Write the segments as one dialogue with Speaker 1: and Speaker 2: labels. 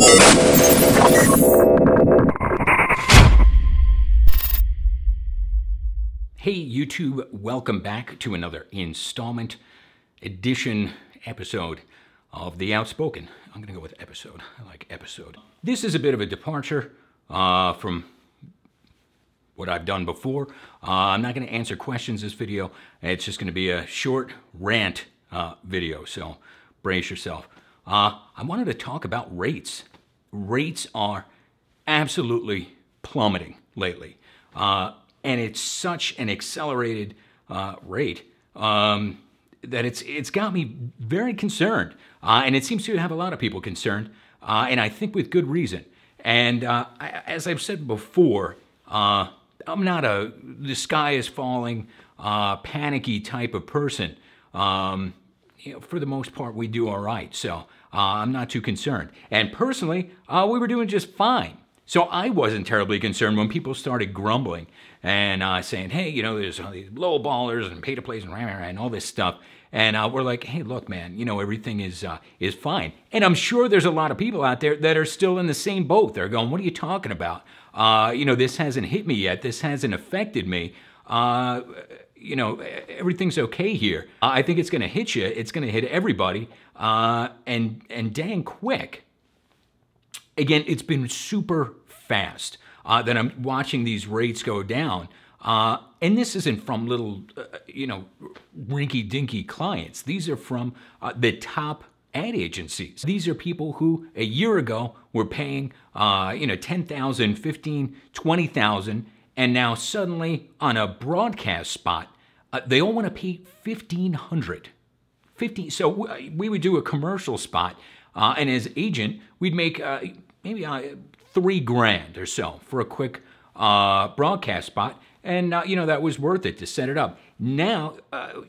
Speaker 1: Hey YouTube, welcome back to another installment edition episode of The Outspoken. I'm gonna go with episode, I like episode. This is a bit of a departure from what I've done before. I'm not gonna answer questions this video. It's just gonna be a short rant video, so brace yourself. I wanted to talk about rates. Rates are absolutely plummeting lately. And it's such an accelerated rate that it's got me very concerned. And it seems to have a lot of people concerned, and I think with good reason. And as I've said before, I'm not a the sky is falling, panicky type of person. You know, for the most part, we do all right. So I'm not too concerned. And personally, we were doing just fine. So I wasn't terribly concerned when people started grumbling and saying, hey, you know, there's all these low ballers and pay-to-plays and all this stuff. And we're like, hey, look, man, you know, everything is fine. And I'm sure there's a lot of people out there that are still in the same boat. They're going, what are you talking about? You know, this hasn't hit me yet. This hasn't affected me. You know, everything's okay here. I think it's going to hit you. It's going to hit everybody, and dang quick. Again, it's been super fast that I'm watching these rates go down. And this isn't from little, you know, rinky-dinky clients. These are from the top ad agencies. These are people who a year ago were paying, you know, $10,000, $15,000, $20,000, and now suddenly on a broadcast spot, they all want to pay $1,500. So we would do a commercial spot, and as agent, we'd make maybe $3,000 or so for a quick broadcast spot, and you know, that was worth it to set it up. Now,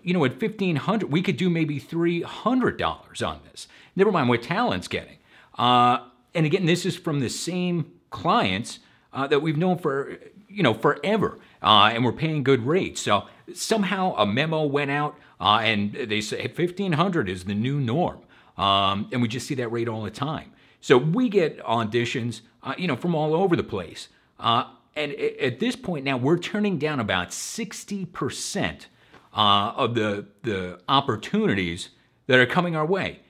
Speaker 1: you know, at $1,500, we could do maybe $300 on this. Never mind what talent's getting. And again, this is from the same clients that we've known for, you know, forever, and we're paying good rates. So somehow a memo went out, and they say $1,500 is the new norm, and we just see that rate all the time. So we get auditions, you know, from all over the place. And at this point now, we're turning down about 60% of the opportunities that are coming our way,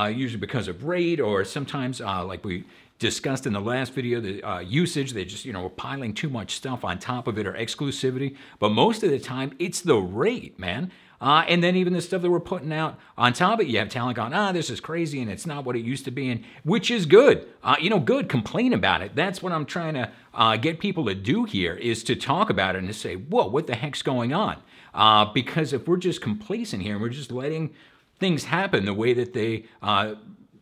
Speaker 1: usually because of rate, or sometimes, like we discussed in the last video, the usage. They just, you know, we're piling too much stuff on top of it, or exclusivity. But most of the time, it's the rate, man. And then even the stuff that we're putting out on top of it, you have talent going, this is crazy and it's not what it used to be, and which is good. You know, good, complain about it. That's what I'm trying to get people to do here, is to talk about it and to say, whoa, what the heck's going on? Because if we're just complacent here and we're just letting things happen the way that they,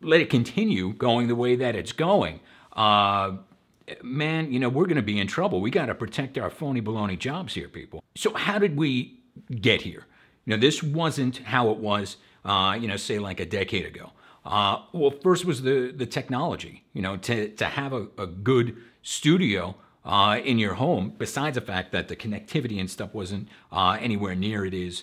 Speaker 1: let it continue going the way that it's going, man, you know, we're going to be in trouble. We got to protect our phony baloney jobs here, people. So how did we get here? You know, this wasn't how it was, you know, say like a decade ago. Well, first was the technology, you know, to have a good studio in your home, besides the fact that the connectivity and stuff wasn't anywhere near it is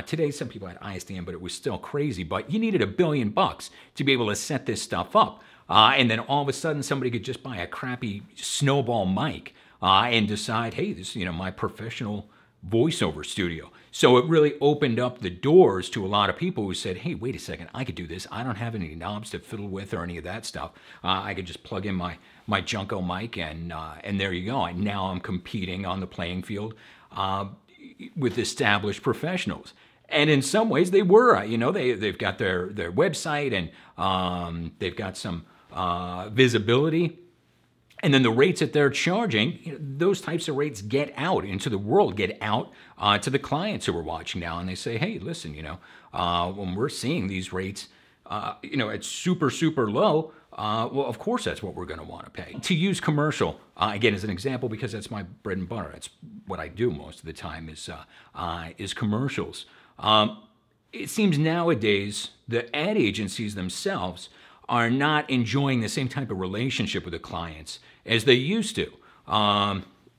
Speaker 1: today. Some people had ISDN, but it was still crazy. But you needed $1 billion to be able to set this stuff up. And then all of a sudden, somebody could just buy a crappy snowball mic and decide, hey, this is, you know, my professional voiceover studio. So it really opened up the doors to a lot of people who said, hey, wait a second, I could do this. I don't have any knobs to fiddle with or any of that stuff. I could just plug in my Junko mic, and there you go. And now I'm competing on the playing field with established professionals. And in some ways they were, you know, they've got their website, and they've got some visibility. And then the rates that they're charging, you know, those types of rates get out into the world, get out to the clients who are watching now. And they say, hey, listen, you know, when we're seeing these rates, you know, it's super, super low, well, of course, that's what we're going to want to pay. To use commercial, again, as an example, because that's my bread and butter. That's what I do most of the time is commercials. It seems nowadays the ad agencies themselves are not enjoying the same type of relationship with the clients as they used to.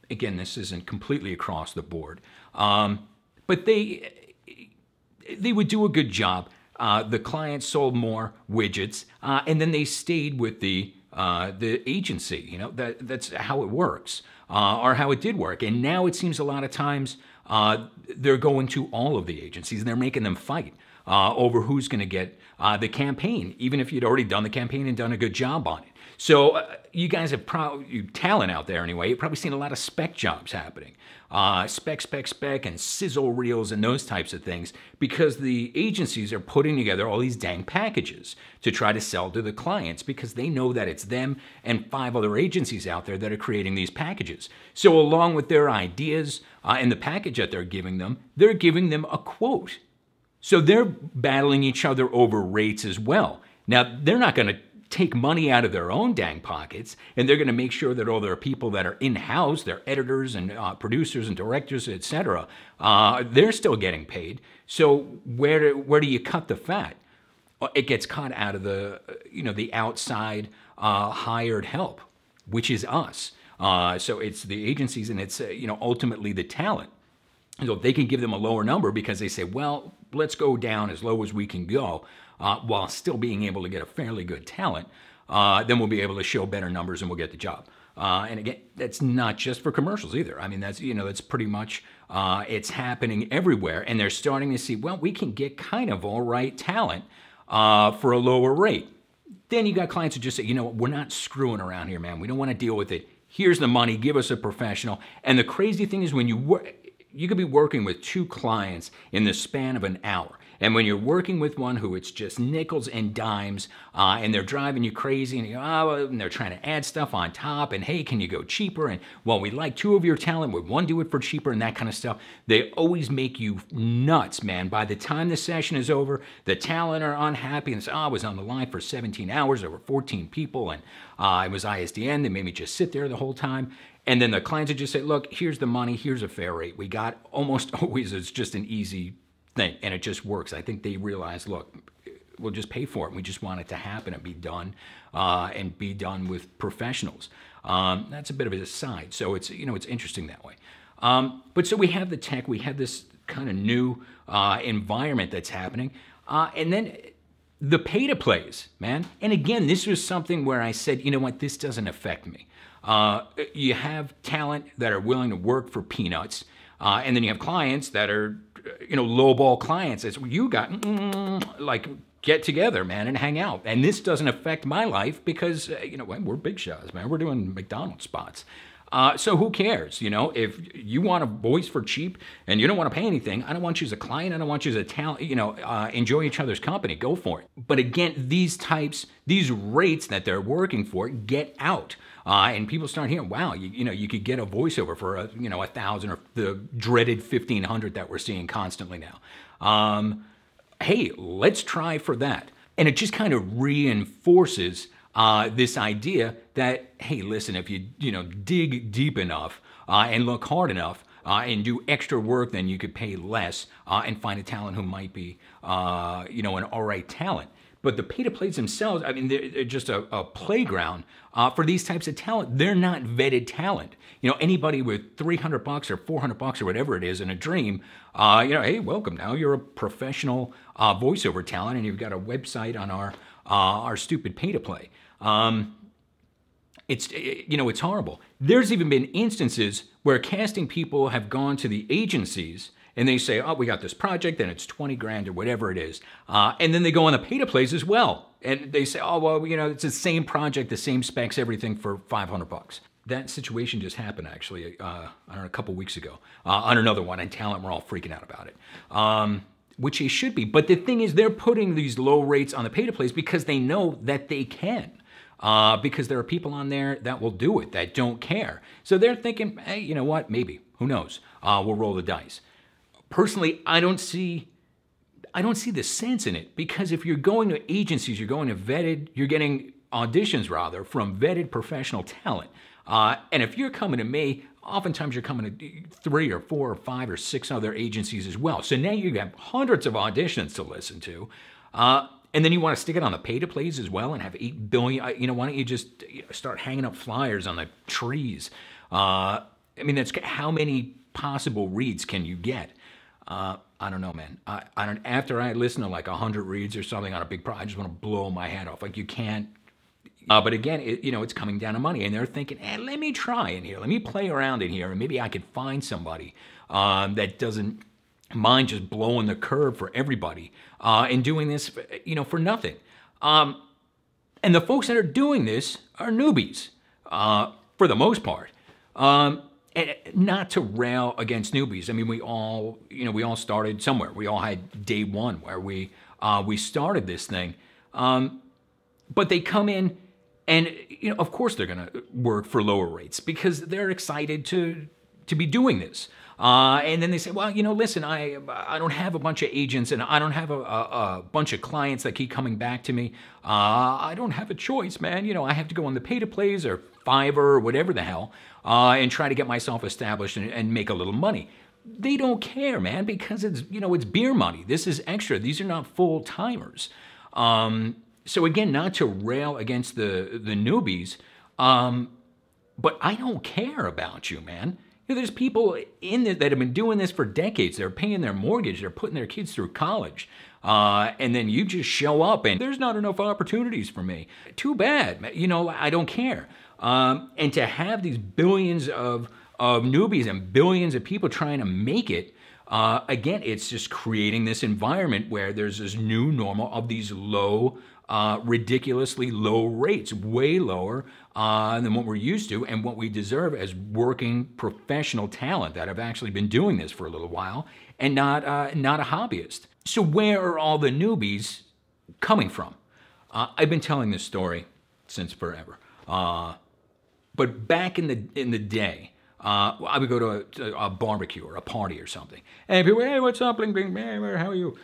Speaker 1: Again, this isn't completely across the board, but they would do a good job. The clients sold more widgets, and then they stayed with the the agency. You know, that's how it works, or how it did work. And now it seems a lot of times they're going to all of the agencies and they're making them fight over who's going to get the campaign, even if you'd already done the campaign and done a good job on it. So you guys have probably, talent out there anyway, you've probably seen a lot of spec jobs happening. Spec, and sizzle reels and those types of things, because the agencies are putting together all these dang packages to try to sell to the clients, because they know that it's them and 5 other agencies out there that are creating these packages. So along with their ideas and the package that they're giving them a quote. So they're battling each other over rates as well. Now, they're not going to take money out of their own dang pockets, and they're going to make sure that all their people that are in-house, their editors and producers and directors, etc., they're still getting paid. So where do you cut the fat? It gets cut out of the the outside hired help, which is us. So it's the agencies, and it's ultimately the talent. So if they can give them a lower number because they say, well, let's go down as low as we can go, while still being able to get a fairly good talent, then we'll be able to show better numbers and we'll get the job. And again, that's not just for commercials either. I mean, that's pretty much, it's happening everywhere. And they're starting to see, well, we can get kind of all right talent for a lower rate. Then you got clients who just say, you know what, we're not screwing around here, man. We don't want to deal with it. Here's the money, give us a professional. And the crazy thing is when you could be working with 2 clients in the span of an hour. And when you're working with one who it's just nickels and dimes, and they're driving you crazy, and they're trying to add stuff on top, and hey, can you go cheaper? And well, we like 2 of your talent, would one do it for cheaper, and that kind of stuff. They always make you nuts, man. By the time the session is over, the talent are unhappy and say, I was on the line for 17 hours, there were 14 people, and it was ISDN. They made me just sit there the whole time. And then the clients would just say, look, here's the money, here's a fair rate. We got almost always, it's just an easy thing, and it just works. I think they realize, look, we'll just pay for it. We just want it to happen and be done with professionals. That's a bit of an aside. So it's it's interesting that way. But so we have the tech, we have this kind of new environment that's happening, and then the pay-to-plays, man. And again, this was something where I said, you know what, this doesn't affect me. You have talent that are willing to work for peanuts, and then you have clients that are, lowball clients. It's you got like get together, man, and hang out. And this doesn't affect my life because we're big shots, man. We're doing McDonald's spots. So who cares? If you want a voice for cheap and you don't want to pay anything, I don't want you as a client. I don't want you as a talent. Enjoy each other's company. Go for it. But again, these rates that they're working for get out. And people start hearing, wow, you could get a voiceover for $1,000 or the dreaded $1,500 that we're seeing constantly now. Hey, let's try for that. And it just kind of reinforces this idea that, hey, listen, if you dig deep enough and look hard enough and do extra work, then you could pay less and find a talent who might be an all right talent. But the pay-to-plays themselves, I mean, they're just a playground for these types of talent. They're not vetted talent. Anybody with $300 or $400 or whatever it is in a dream, hey, welcome. Now you're a professional voiceover talent, and you've got a website on our stupid pay-to-play. It's horrible. There's even been instances where casting people have gone to the agencies and they say, oh, we got this project and it's 20 grand or whatever it is. And then they go on the pay-to-plays as well. And they say, oh, well, it's the same project, the same specs, everything for $500. That situation just happened actually, a couple weeks ago on another one, and talent were all freaking out about it. Which they should be. But the thing is, they're putting these low rates on the pay-to-plays because they know that they can. Because there are people on there that will do it, that don't care. So they're thinking, hey, you know what, maybe, who knows? We'll roll the dice. Personally, I don't see the sense in it, because if you're going to agencies, you're going to you're getting auditions rather from vetted professional talent. And if you're coming to me, oftentimes you're coming to 3 or 4 or 5 or 6 other agencies as well. So now you have hundreds of auditions to listen to. And then you want to stick it on the pay-to-plays as well and have 8 billion, why don't you just start hanging up flyers on the trees? I mean, that's how many possible reads can you get? I don't know, man. After I listen to like 100 reads or something on a big project, I just want to blow my head off. Like you can't But again, it's coming down to money, and they're thinking, let me try in here. Let me play around in here, and maybe I could find somebody that doesn't mind just blowing the curve for everybody and doing this, for nothing. And the folks that are doing this are newbies for the most part. And not to rail against newbies. I mean, we all started somewhere. We all had day one where we started this thing. But they come in and, of course they're going to work for lower rates because they're excited to be doing this. And then they say, well, listen, I don't have a bunch of agents and I don't have a bunch of clients that keep coming back to me. I don't have a choice, man. I have to go on the pay-to-plays or Fiverr or whatever the hell and try to get myself established and make a little money. They don't care, man, because it's beer money. This is extra. These are not full-timers. So again, not to rail against the newbies, but I don't care about you, man. There's people in there that have been doing this for decades. They're paying their mortgage. They're putting their kids through college. And then you just show up and there's not enough opportunities for me. Too bad. I don't care. And to have these billions of newbies and billions of people trying to make it, again, it's just creating this environment where there's this new normal of these low, ridiculously low rates, way lower than what we're used to and what we deserve as working professional talent that have actually been doing this for a little while and not a hobbyist. So where are all the newbies coming from? I've been telling this story since forever. But back in the day, I would go to a barbecue or a party or something, and people, hey, what's up, bling, bling, bling, how are you?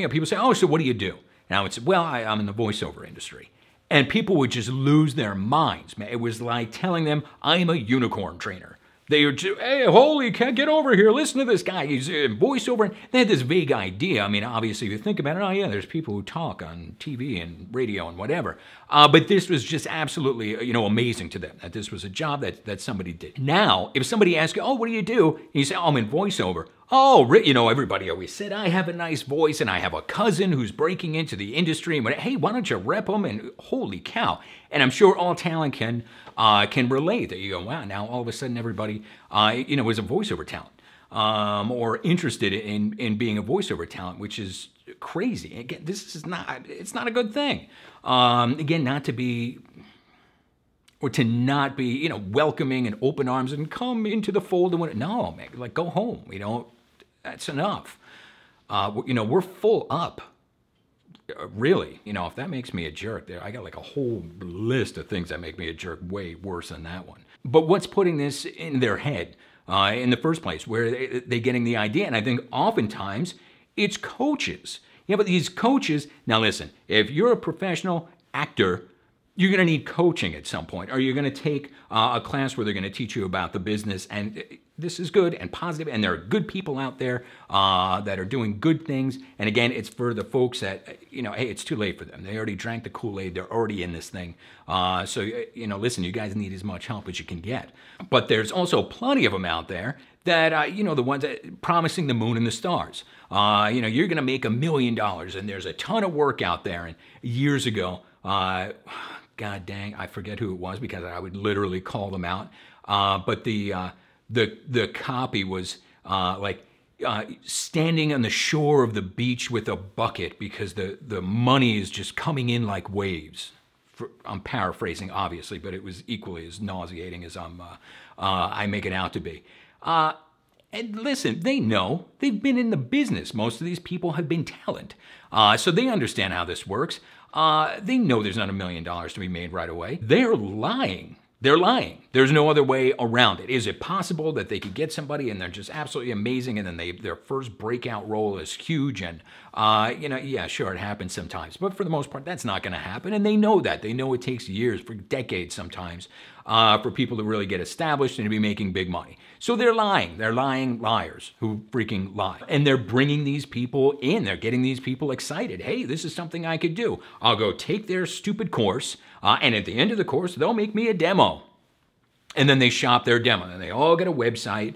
Speaker 1: People say, oh, so what do you do? And I would say, well, I'm in the voiceover industry. And people would just lose their minds, man. It was like telling them, I'm a unicorn trainer. They would just, hey, holy cow, get over here, listen to this guy. He's in voiceover. They had this vague idea. I mean, obviously, if you think about it, oh yeah, there's people who talk on TV and radio and whatever. But this was just absolutely, amazing to them, that this was a job that somebody did. Now, if somebody asks you, oh, what do you do? And you say, oh, I'm in voiceover. Oh, everybody always said, I have a nice voice and I have a cousin who's breaking into the industry. And hey, why don't you rep them? And holy cow. And I'm sure all talent can relate that you go, wow, now all of a sudden everybody, is a voiceover talent or interested in being a voiceover talent, which is crazy. Again, it's not a good thing. Again, not to be, or to not be, welcoming and open arms and come into the fold and no, man, like go home, that's enough. We're full up. Really, if that makes me a jerk, there I got like a whole list of things that make me a jerk way worse than that one. But what's putting this in their head in the first place? Where are they getting the idea? And I think oftentimes it's coaches. But these coaches, now listen, if you're a professional actor, you're going to need coaching at some point, or you're going to take a class where they're going to teach you about the business, and this is good and positive, and there are good people out there that are doing good things. And again, it's for the folks that, hey, it's too late for them. They already drank the Kool-Aid. They're already in this thing. So, listen, you guys need as much help as you can get. But there's also plenty of them out there that, the ones that promising the moon and the stars. You're going to make $1 million, and there's a ton of work out there. And years ago, God dang, I forget who it was because I would literally call them out. But the copy was standing on the shore of the beach with a bucket because the money is just coming in like waves. I'm paraphrasing, obviously, but it was equally as nauseating as I make it out to be. And listen, they know. They've been in the business. Most of these people have been talent. So they understand how this works. They know there's not $1 million to be made right away. They're lying. They're lying. There's no other way around it. Is it possible that they could get somebody and they're just absolutely amazing and then their first breakout role is huge and, yeah, sure, it happens sometimes. But for the most part, that's not going to happen. And they know that. They know it takes years, for decades sometimes, for people to really get established and to be making big money. So they're lying. They're lying liars who freaking lie. And they're bringing these people in. They're getting these people excited. Hey, this is something I could do. I'll go take their stupid course, and at the end of the course, they'll make me a demo. And then they shop their demo, and they all get a website,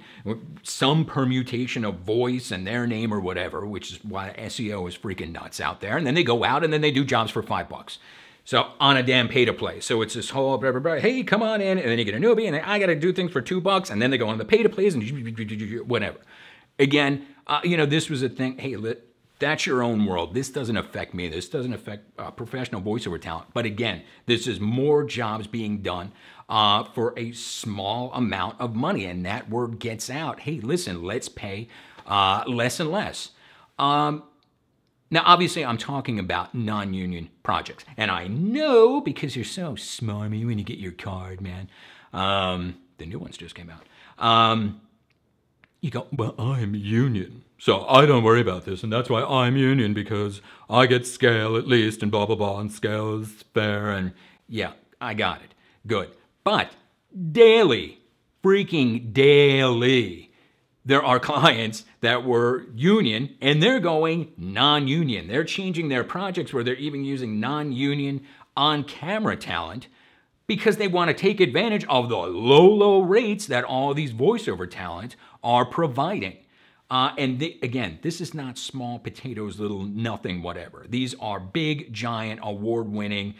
Speaker 1: some permutation of voice and their name or whatever, which is why SEO is freaking nuts out there. And then they go out and then they do jobs for $5. So on a damn pay to play. So it's this whole blah, blah, blah, hey, come on in, and then you get a newbie, and then I got to do things for $2, and then they go on the pay to plays and whatever. Again, this was a thing. Hey, that's your own world. This doesn't affect me. This doesn't affect professional voiceover talent. But again, this is more jobs being done for a small amount of money, and that word gets out. Hey, listen, let's pay less and less. Now, obviously, I'm talking about non-union projects. And I know, because you're so smarmy when you get your card, man. The new ones just came out. You go, well, I'm union, so I don't worry about this. And that's why I'm union, because I get scale at least, and blah, blah, blah, and scale is fair. And yeah, I got it. Good. But daily, freaking daily, there are clients that were union and they're going non-union. They're changing their projects where they're even using non-union on-camera talent because they want to take advantage of the low rates that all these voiceover talent are providing. Again, this is not small potatoes, little nothing, whatever. These are big, giant, award-winning,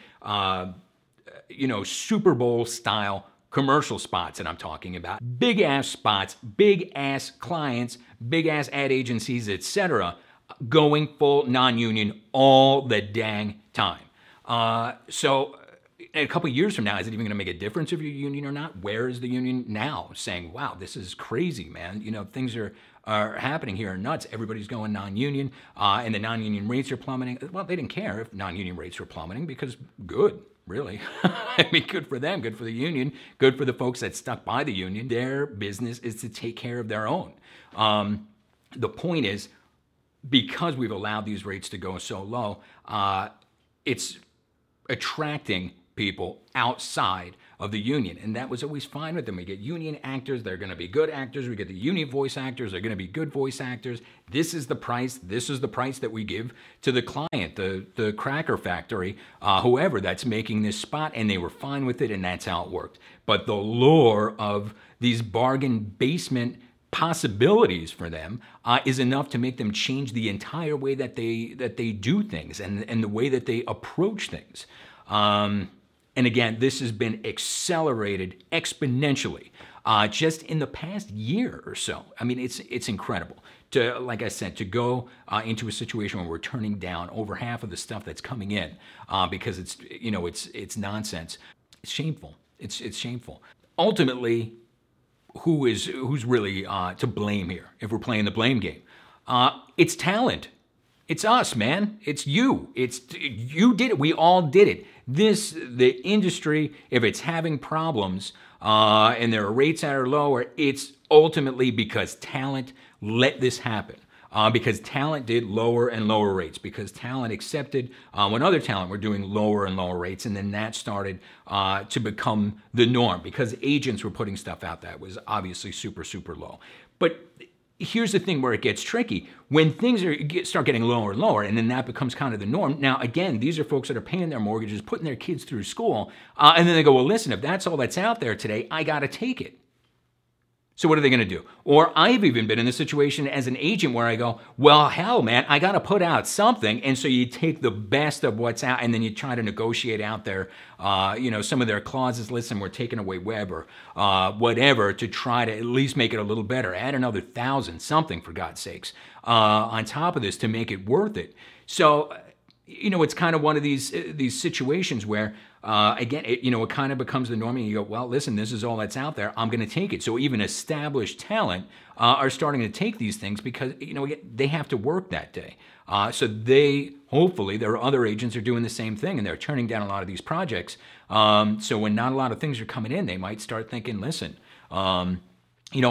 Speaker 1: Super Bowl style commercial spots that I'm talking about. Big ass spots, big ass clients, big ass ad agencies, etc., going full non-union all the dang time. So a couple of years from now, is it even gonna make a difference if you're union or not? Where is the union now saying, wow, this is crazy, man. Things are happening here are nuts. Everybody's going non-union, and the non-union rates are plummeting. Well, they didn't care if non-union rates were plummeting because good. Really. I mean, good for them, good for the union, good for the folks that stuck by the union. Their business is to take care of their own. The point is, because we've allowed these rates to go so low, it's attracting people outside of the union. And that was always fine with them. We get union actors, they're gonna be good actors. We get the union voice actors, they're gonna be good voice actors. This is the price that we give to the client, the cracker factory, whoever that's making this spot, and they were fine with it, and that's how it worked. But the lure of these bargain basement possibilities for them is enough to make them change the entire way that they do things and the way that they approach things. And again, this has been accelerated exponentially just in the past year or so. I mean, it's incredible. Like I said, to go into a situation where we're turning down over half of the stuff that's coming in because it's nonsense. It's shameful. It's shameful. Ultimately, who's really to blame here if we're playing the blame game? It's talent. It's us, man. It's you. You did it. We all did it. The industry, if it's having problems and there are rates that are lower, it's ultimately because talent let this happen. Because talent did lower and lower rates, because talent accepted when other talent were doing lower and lower rates, and then that started to become the norm because agents were putting stuff out that was obviously super, super low. But here's the thing where it gets tricky. When things start getting lower and lower, and then that becomes kind of the norm. Now, again, these are folks that are paying their mortgages, putting their kids through school, and then they go, well, listen, if that's all that's out there today, I got to take it. So what are they going to do? Or I've even been in this situation as an agent where I go, well, hell, man, I got to put out something. And so you take the best of what's out and then you try to negotiate out their, some of their clauses. Listen, we're taking away web or whatever to try to at least make it a little better. Add another 1,000, something for God's sakes, on top of this to make it worth it. So, it's kind of one of these situations where, again, it kind of becomes the norm and you go, well, listen, this is all that's out there. I'm going to take it. So even established talent are starting to take these things because, they have to work that day. So hopefully, there are other agents who are doing the same thing and they're turning down a lot of these projects. So when not a lot of things are coming in, they might start thinking, listen, I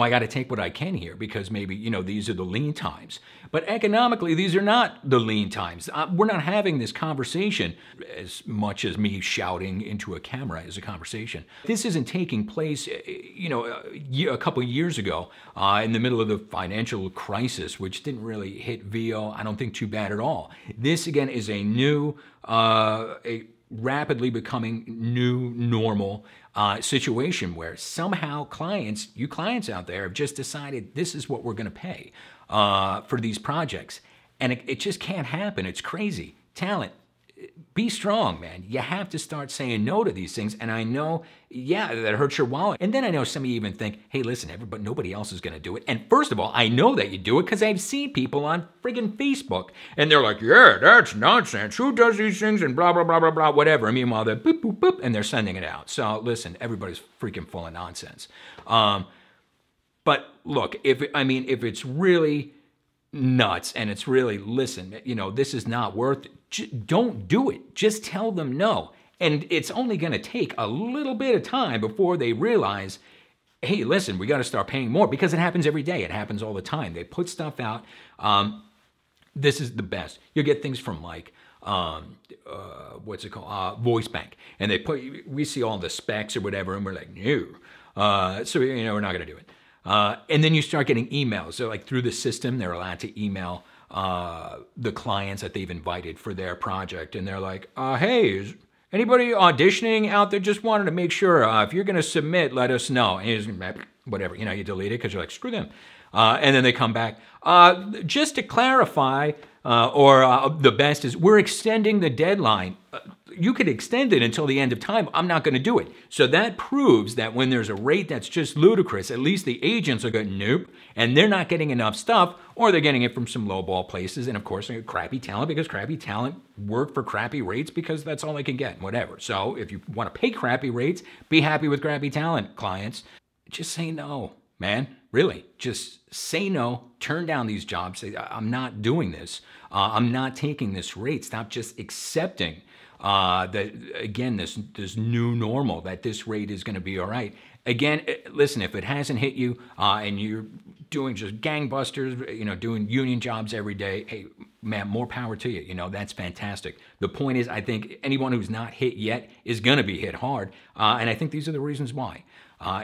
Speaker 1: got to take what I can here because maybe, these are the lean times. But economically, these are not the lean times. We're not having this conversation as much as me shouting into a camera as a conversation. This isn't taking place, a couple of years ago in the middle of the financial crisis, which didn't really hit VO, I don't think, too bad at all. This, again, is a new, a rapidly becoming new normal situation where somehow you clients out there have just decided this is what we're going to pay for these projects. And it just can't happen. It's crazy. Talent, be strong, man. You have to start saying no to these things. And I know, yeah, that hurts your wallet. And then I know some of you even think, hey, listen, everybody, nobody else is going to do it. And first of all, I know that you do it because I've seen people on friggin' Facebook. And they're like, yeah, that's nonsense. Who does these things? And blah, blah, blah, blah, blah, whatever. And meanwhile, they're boop, boop, boop, and they're sending it out. So listen, everybody's freaking full of nonsense. But look, if it's really nuts and it's really, listen, you know, this is not worth it, don't do it. Just tell them no. And it's only going to take a little bit of time before they realize, hey, listen, we got to start paying more, because it happens every day. It happens all the time. They put stuff out. This is the best. You'll get things from like, what's it called? Voice Bank. And we see all the specs or whatever, and we're like, no. So, you know, we're not going to do it. And then you start getting emails. So like through the system, they're allowed to email the clients that they've invited for their project. And they're like, hey, is anybody auditioning out there? Just wanted to make sure if you're going to submit, let us know. And whatever, you know, you delete it because you're like, screw them. And then they come back. Just to clarify, the best is we're extending the deadline. You could extend it until the end of time. I'm not going to do it. So that proves that when there's a rate that's just ludicrous, at least the agents are going, nope, and they're not getting enough stuff, or they're getting it from some lowball places, and of course, they get crappy talent, because crappy talent work for crappy rates because that's all they can get, whatever. So if you want to pay crappy rates, be happy with crappy talent, clients. Just say no, man. Really, just say no, turn down these jobs, say, I'm not doing this. I'm not taking this rate. Stop just accepting that, again, this new normal, that this rate is going to be all right. Again, listen, if it hasn't hit you and you're doing just gangbusters, you know, doing union jobs every day, hey, man, more power to you. You know, that's fantastic. The point is, I think anyone who's not hit yet is going to be hit hard. And I think these are the reasons why.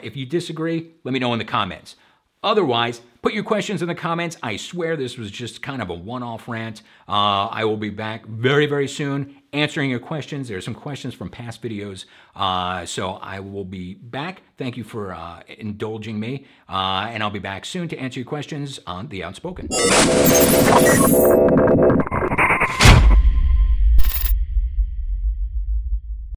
Speaker 1: If you disagree, let me know in the comments. Otherwise, put your questions in the comments. I swear this was just kind of a one-off rant. I will be back very, very soon answering your questions. There's some questions from past videos. So I will be back. Thank you for indulging me. And I'll be back soon to answer your questions on The Outspoken.